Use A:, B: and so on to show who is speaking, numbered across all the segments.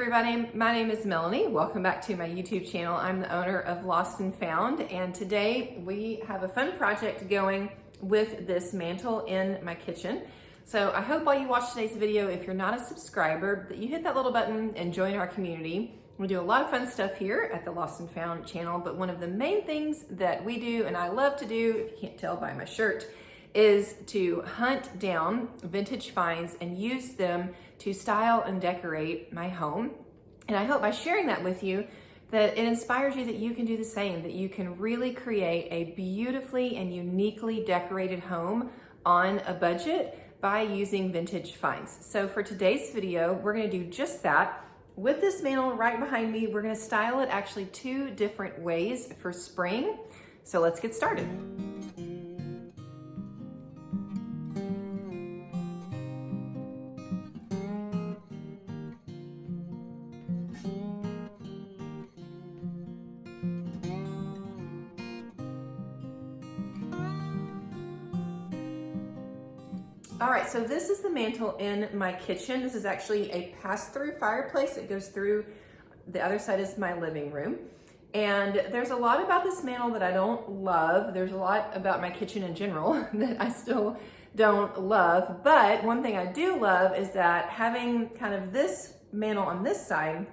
A: everybody, my name is Melanie. Welcome back to my YouTube channel. I'm the owner of Lost and Found, and today we have a fun project going with this mantle in my kitchen. So I hope while you watch today's video, if you're not a subscriber, that you hit that little button and join our community. We do a lot of fun stuff here at the Lost and Found channel, but one of the main things that we do, and I love to do, if you can't tell by my shirt, is to hunt down vintage finds and use them to style and decorate my home. And I hope by sharing that with you that it inspires you that you can do the same, that you can really create a beautifully and uniquely decorated home on a budget by using vintage finds. So for today's video, we're gonna do just that. With this mantle right behind me, we're gonna style it actually two different ways for spring. So let's get started. All right, so this is the mantle in my kitchen. This is actually a pass-through fireplace. It goes through, the other side is my living room. And there's a lot about this mantle that I don't love. There's a lot about my kitchen in general that I still don't love. But one thing I do love is that having kind of this mantle on this side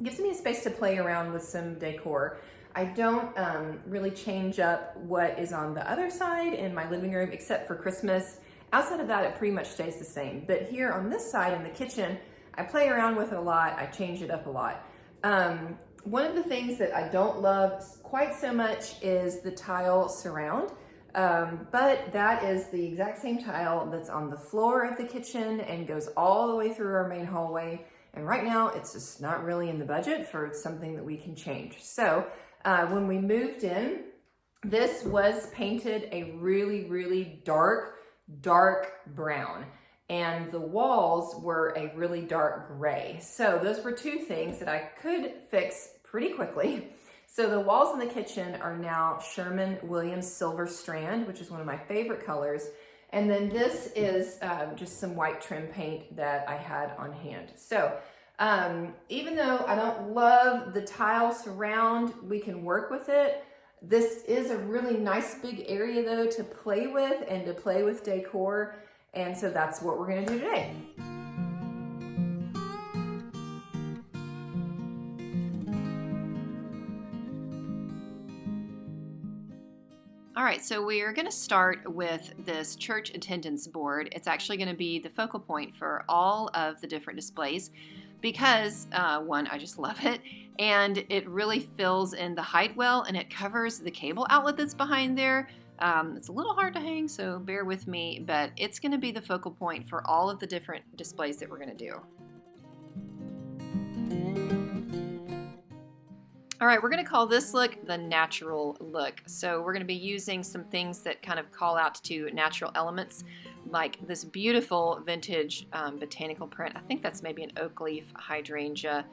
A: gives me a space to play around with some decor. I don't really change up what is on the other side in my living room except for Christmas. Outside of that, it pretty much stays the same. But here on this side in the kitchen, I play around with it a lot. I change it up a lot. One of the things that I don't love quite so much is the tile surround. But that is the exact same tile that's on the floor of the kitchen and goes all the way through our main hallway. And right now, it's just not really in the budget for something that we can change. So when we moved in, this was painted a really, really dark brown, and the walls were a really dark gray. So those were two things that I could fix pretty quickly. So the walls in the kitchen are now Sherwin-Williams Silver Strand, which is one of my favorite colors. And then this is just some white trim paint that I had on hand. So even though I don't love the tile surround, we can work with it. This is a really nice big area though to play with and to play with decor. And so that's what we're gonna do today. All right, so we are gonna start with this church attendance board. It's actually gonna be the focal point for all of the different displays because one, I just love it, and it really fills in the height well, and it covers the cable outlet that's behind there. It's a little hard to hang, so bear with me, but it's gonna be the focal point for all of the different displays that we're gonna do. All right, we're gonna call this look the natural look. So we're gonna be using some things that kind of call out to natural elements, like this beautiful vintage botanical print. I think that's maybe an oak leaf hydrangea.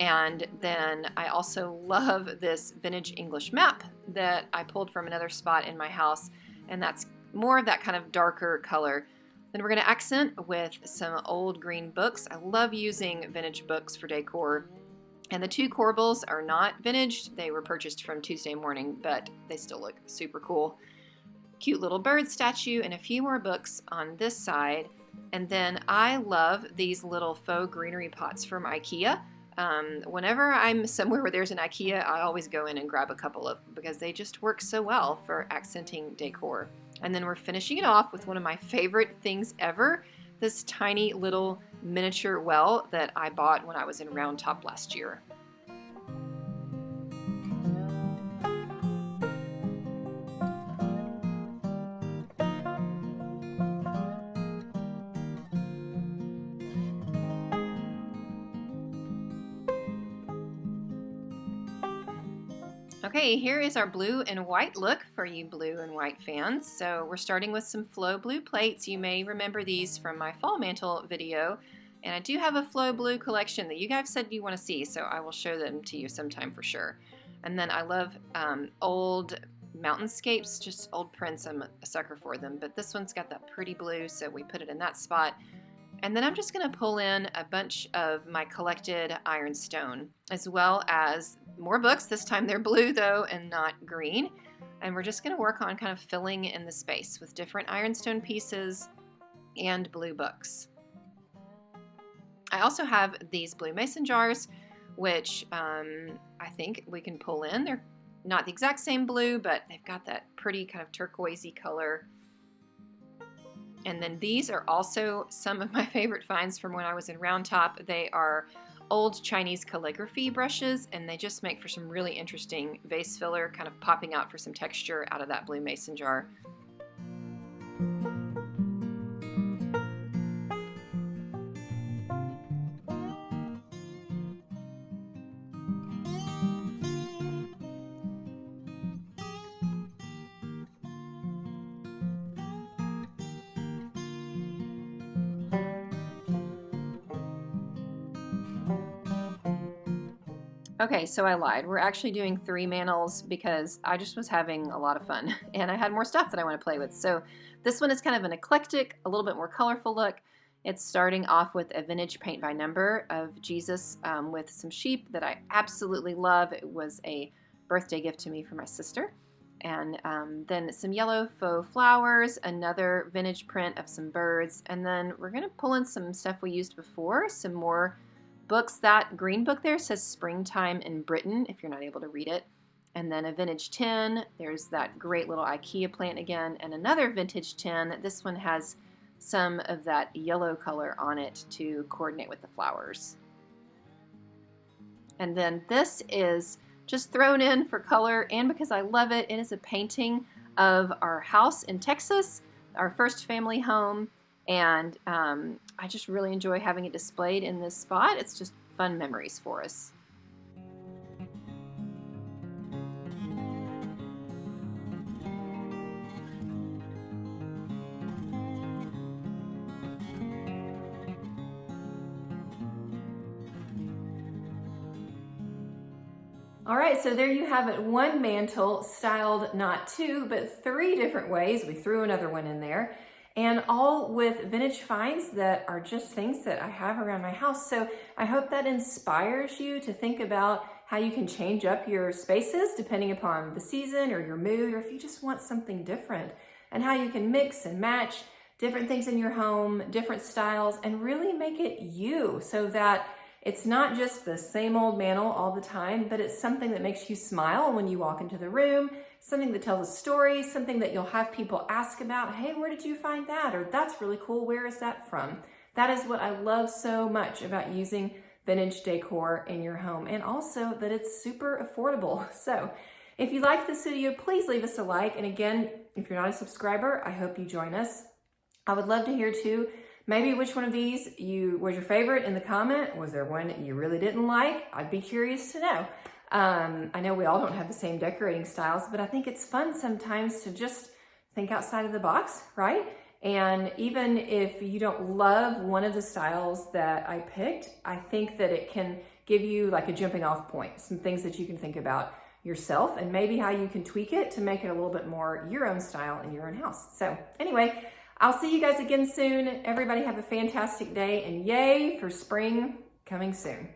A: And then I also love this vintage English map that I pulled from another spot in my house, and that's more of that kind of darker color. Then we're gonna accent with some old green books. I love using vintage books for decor. And the two corbels are not vintage. They were purchased from Tuesday Morning, but they still look super cool. Cute little bird statue and a few more books on this side. And then I love these little faux greenery pots from IKEA. Whenever I'm somewhere where there's an IKEA, I always go in and grab a couple of them because they just work so well for accenting decor. And then we're finishing it off with one of my favorite things ever, this tiny little miniature well that I bought when I was in Round Top last year. Okay, here is our blue and white look for you blue and white fans. So we're starting with some Flow Blue plates. You may remember these from my fall mantle video. And I do have a Flow Blue collection that you guys said you want to see, so I will show them to you sometime for sure. And then I love old mountainscapes, just old prints. I'm a sucker for them. But this one's got that pretty blue, so we put it in that spot. And then I'm just going to pull in a bunch of my collected ironstone, as well as more books. This time they're blue though and not green. And we're just going to work on kind of filling in the space with different ironstone pieces and blue books. I also have these blue mason jars, which I think we can pull in. They're not the exact same blue, but they've got that pretty kind of turquoisey color. And then these are also some of my favorite finds from when I was in Round Top. They are old Chinese calligraphy brushes, and they just make for some really interesting vase filler, kind of popping out for some texture out of that blue mason jar. Okay, so I lied. We're actually doing 3 mantles because I just was having a lot of fun and I had more stuff that I want to play with. So this one is kind of an eclectic, a little bit more colorful look. It's starting off with a vintage paint by number of Jesus with some sheep that I absolutely love. It was a birthday gift to me from my sister. And then some yellow faux flowers, another vintage print of some birds, and then we're going to pull in some stuff we used before, some more books. That green book there says Springtime in Britain, if you're not able to read it. And then a vintage tin. There's that great little IKEA plant again, and another vintage tin. This one has some of that yellow color on it to coordinate with the flowers. And then this is just thrown in for color and because I love it. It is a painting of our house in Texas, our first family home. And I just really enjoy having it displayed in this spot. It's just fun memories for us. All right, so there you have it. One mantle styled not 2, but 3 different ways. We threw another one in there. And all with vintage finds that are just things that I have around my house. So I hope that inspires you to think about how you can change up your spaces depending upon the season or your mood, or if you just want something different, and how you can mix and match different things in your home, different styles, and really make it you, so that it's not just the same old mantle all the time, but it's something that makes you smile when you walk into the room, something that tells a story, something that you'll have people ask about. Hey, where did you find that? Or that's really cool. Where is that from? That is what I love so much about using vintage decor in your home, and also that it's super affordable. So if you like this video, please leave us a like. And again, if you're not a subscriber, I hope you join us. I would love to hear too, maybe which one of these was your favorite in the comment. Was there one that you really didn't like? I'd be curious to know. I know we all don't have the same decorating styles, but I think it's fun sometimes to just think outside of the box, right? And even if you don't love one of the styles that I picked, I think that it can give you like a jumping off point, some things that you can think about yourself and maybe how you can tweak it to make it a little bit more your own style in your own house. So anyway, I'll see you guys again soon. Everybody have a fantastic day, and yay for spring coming soon.